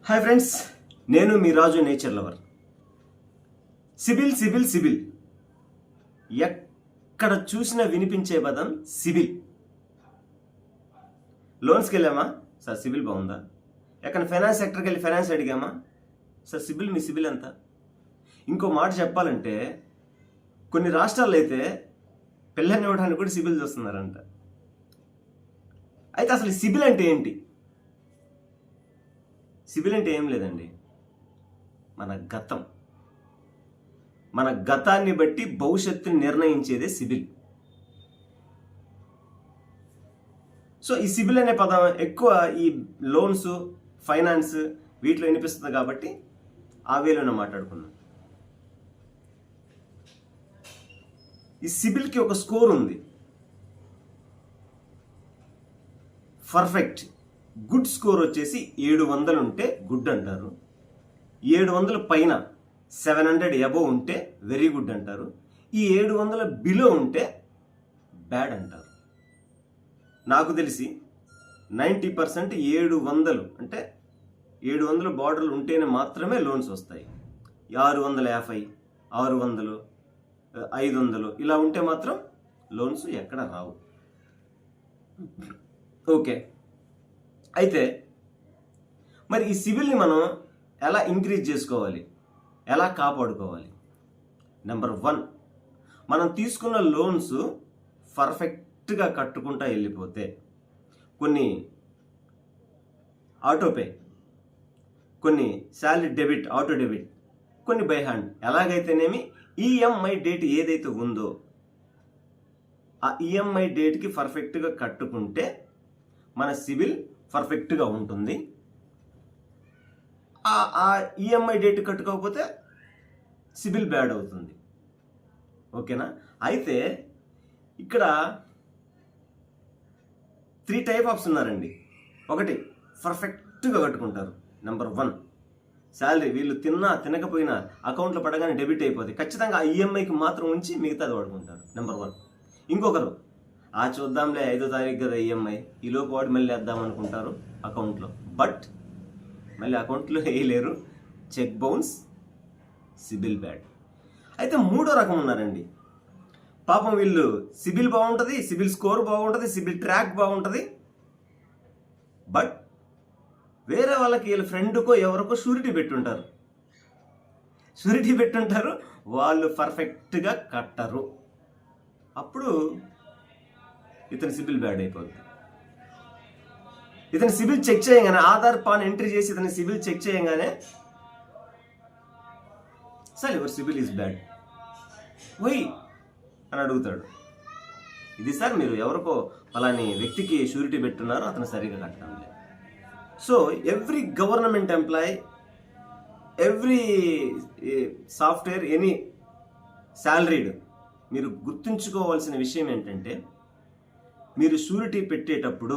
Hi friends, నేను మీ రాజు nature lover. CIBIL CIBIL CIBIL ఎక్కడ చూసినా వినిపించే పదం సిబిల్. లోన్స్కి వెళ్ళామా సార్ సిబిల్ బాగుందా? ఎక్కడ ఫైనాన్స్ సెక్టర్కి వెళ్ళి ఫైనాన్స్ అడిగామా సార్ సిబిల్, మీ సిబిల్ ఎంత? ఇంకో మాట చెప్పాలంటే కొన్ని రాష్ట్రాల్లో అయితే పిల్లని ఇవ్వడానికి కూడా సిబిల్ చూస్తున్నారంట. అయితే అసలు సిబిల్ అంటే ఏంటి? సిబిల్ అంటే ఏం లేదండి, మన గతాన్ని బట్టి భవిష్యత్తుని నిర్ణయించేదే సిబిల్. సో ఈ సిబిల్ అనే పదం ఎక్కువ ఈ లోన్స్, ఫైనాన్స్ వీటిలో వినిపిస్తుంది కాబట్టి ఆ వేలోనే మాట్లాడుకున్నాం. ఈ సిబిల్కి ఒక స్కోర్ ఉంది. పర్ఫెక్ట్ గుడ్ స్కోర్ వచ్చేసి 700 ఉంటే గుడ్ అంటారు. 700 పైన 700 అబోవ్ ఉంటే వెరీ గుడ్ అంటారు. ఈ 700 బిలో ఉంటే బ్యాడ్ అంటారు. నాకు తెలిసి 90% 700 అంటే 700 బార్డర్లు ఉంటేనే మాత్రమే లోన్స్ వస్తాయి. 650, 600, 500 ఇలా ఉంటే మాత్రం లోన్స్ ఎక్కడ రావు. ఓకే, అయితే మరి ఈ సిబిల్ని మనం ఎలా ఇంక్రీజ్ చేసుకోవాలి, ఎలా కాపాడుకోవాలి? నెంబర్ 1, మనం తీసుకున్న లోన్స్ పర్ఫెక్ట్గా కట్టుకుంటా వెళ్ళిపోతే, కొన్ని ఆటోపే, కొన్ని శాలరీ డెబిట్, ఆటో డెబిట్, కొన్ని బై హ్యాండ్, ఎలాగైతేనేమి ఈఎంఐ డేట్ ఏదైతే ఉందో ఆ ఈఎంఐ డేట్కి పర్ఫెక్ట్గా కట్టుకుంటే మన సిబిల్ పర్ఫెక్ట్గా ఉంటుంది. ఆ ఈఎంఐ డేట్ కట్టుకోకపోతే సిబిల్ బ్యాడ్ అవుతుంది. ఓకేనా? అయితే ఇక్కడ 3 టైప్ ఆఫ్స్ ఉన్నారండి. ఒకటి పర్ఫెక్ట్గా కట్టుకుంటారు. నెంబర్ 1, శాలరీ వీళ్ళు తినకపోయినా అకౌంట్లో పడగానే డెబిట్ అయిపోతుంది. ఖచ్చితంగా ఆ ఈఎంఐకి మాత్రం ఉంచి మిగతాది వాడుకుంటారు. నెంబర్ 1. ఇంకొకరు చూద్దాంలే 5వ తారీఖు కదా ఈఎంఐ, ఈలోపు వాడు మళ్ళీ వేద్దాం అనుకుంటారు అకౌంట్లో, బట్ మళ్ళీ అకౌంట్లో వేయలేరు. Cheque bounce, CIBIL bad. అయితే 3వ రకం ఉన్నారండి. పాపం వీళ్ళు సిబిల్ బాగుంటుంది, సిబిల్ స్కోర్ బాగుంటుంది, సిబిల్ ట్రాక్ బాగుంటుంది, బట్ వేరే వాళ్ళకి వీళ్ళ ఫ్రెండ్కో ఎవరికో షూరిటీ పెట్టుంటారు. వాళ్ళు పర్ఫెక్ట్గా కట్టరు. అప్పుడు ఇతని సిబిల్ బ్యాడ్ అయిపోతుంది. ఇతని సిబిల్ చెక్ చేయగానే, ఆధార్ పాన్ ఎంట్రీ చేసి ఇతని సిబిల్ చెక్ చేయగానే, sir your CIBIL is bad, why అని అడుగుతాడు. ఇది సార్ మీరు ఎవరికో అలాని వ్యక్తికి షూరిటీ పెట్టున్నారో అతను సరిగా కట్టడం లేదు. So every government employee, every software, any salaried, మీరు గుర్తుంచుకోవాల్సిన విషయం ఏంటంటే, మీరు షూరిటీ పెట్టేటప్పుడు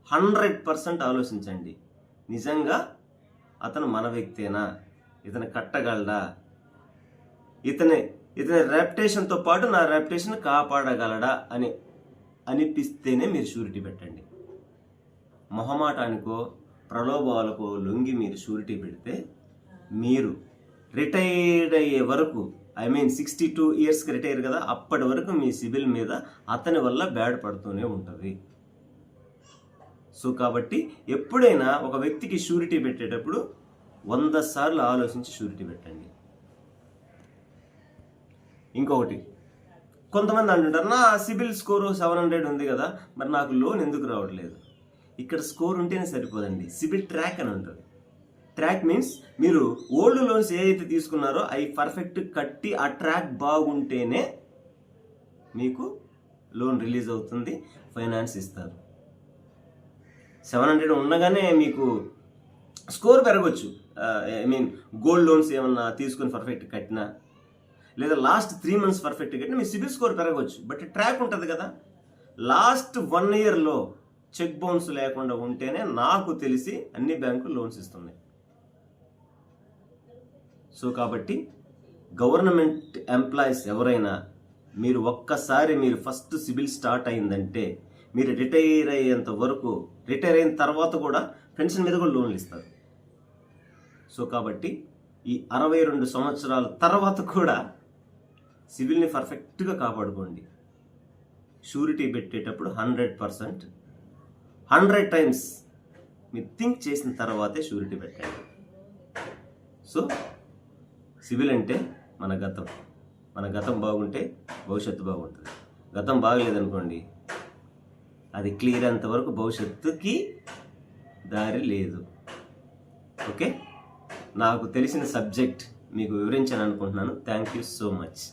100% ఆలోచించండి. నిజంగా అతను మన వ్యక్తేనా, ఇతను కట్టగలడా, ఇతని రెప్యుటేషన్తో పాటు నా రెప్యుటేషన్ కాపాడగలడా అని అనిపిస్తేనే మీరు షూరిటీ పెట్టండి. మొహమాటానికో ప్రలోభాలకో లొంగి మీరు షూరిటీ పెడితే మీరు రిటైర్డ్ అయ్యే వరకు, 62 ఇయర్స్కి రిటైర్ కదా, అప్పటి వరకు మీ సిబిల్ మీద అతని వల్ల బ్యాడ్ పడుతూనే ఉంటుంది. సో కాబట్టి ఎప్పుడైనా ఒక వ్యక్తికి షూరిటీ పెట్టేటప్పుడు 100 సార్లు ఆలోచించి షూరిటీ పెట్టండి. ఇంకొకటి, కొంతమంది అంటుంటారు నా సిబిల్ స్కోరు 700 ఉంది కదా, మరి నాకు లోన్ ఎందుకు రావట్లేదు? ఇక్కడ స్కోర్ ఉంటేనే సరిపోదండి, సిబిల్ ట్రాక్ అని ఉంటుంది. ట్రాక్ మీన్స్ మీరు ఓల్డ్ లోన్స్ ఏదైతే తీసుకున్నారో అవి పర్ఫెక్ట్ కట్టి ఆ ట్రాక్ బాగుంటేనే మీకు లోన్ రిలీజ్ అవుతుంది, ఫైనాన్స్ ఇస్తారు. 700 ఉండగానే మీకు స్కోర్ పెరగవచ్చు. గోల్డ్ లోన్స్ ఏమన్నా తీసుకుని పర్ఫెక్ట్ కట్టినా, లేదా లాస్ట్ 3 months పర్ఫెక్ట్ కట్టినా మీ సిబిల్ స్కోర్ పెరగవచ్చు. బట్ ట్రాక్ ఉంటుంది కదా. లాస్ట్ 1 yearలో చెక్ బౌన్స్ లేకుండా ఉంటేనే నాకు తెలిసి అన్ని బ్యాంకులు లోన్స్ ఇస్తున్నాయి. సో కాబట్టి గవర్నమెంట్ ఎంప్లాయీస్ ఎవరైనా మీరు ఒక్కసారి మీరు ఫస్ట్ సిబిల్ స్టార్ట్ అయిందంటే మీరు రిటైర్ అయ్యేంత వరకు, రిటైర్ అయిన తర్వాత కూడా పెన్షన్ మీద కూడా లోన్లు ఇస్తారు. సో కాబట్టి ఈ 62 సంవత్సరాల తర్వాత కూడా సివిల్ని పర్ఫెక్ట్గా కాపాడుకోండి. షూరిటీ పెట్టేటప్పుడు 100% 100 టైమ్స్ మీరు థింక్ చేసిన తర్వాతే షూరిటీ పెట్టండి. సో సివిల్ అంటే మన గతం. మన గతం బాగుంటే భవిష్యత్తు బాగుంటుంది. గతం బాగలేదనుకోండి, అది క్లియర్ అంతవరకు భవిష్యత్తుకి దారి లేదు. ఓకే, నాకు తెలిసిన సబ్జెక్ట్ మీకు వివరించాను అనుకుంటున్నాను. Thank you so much.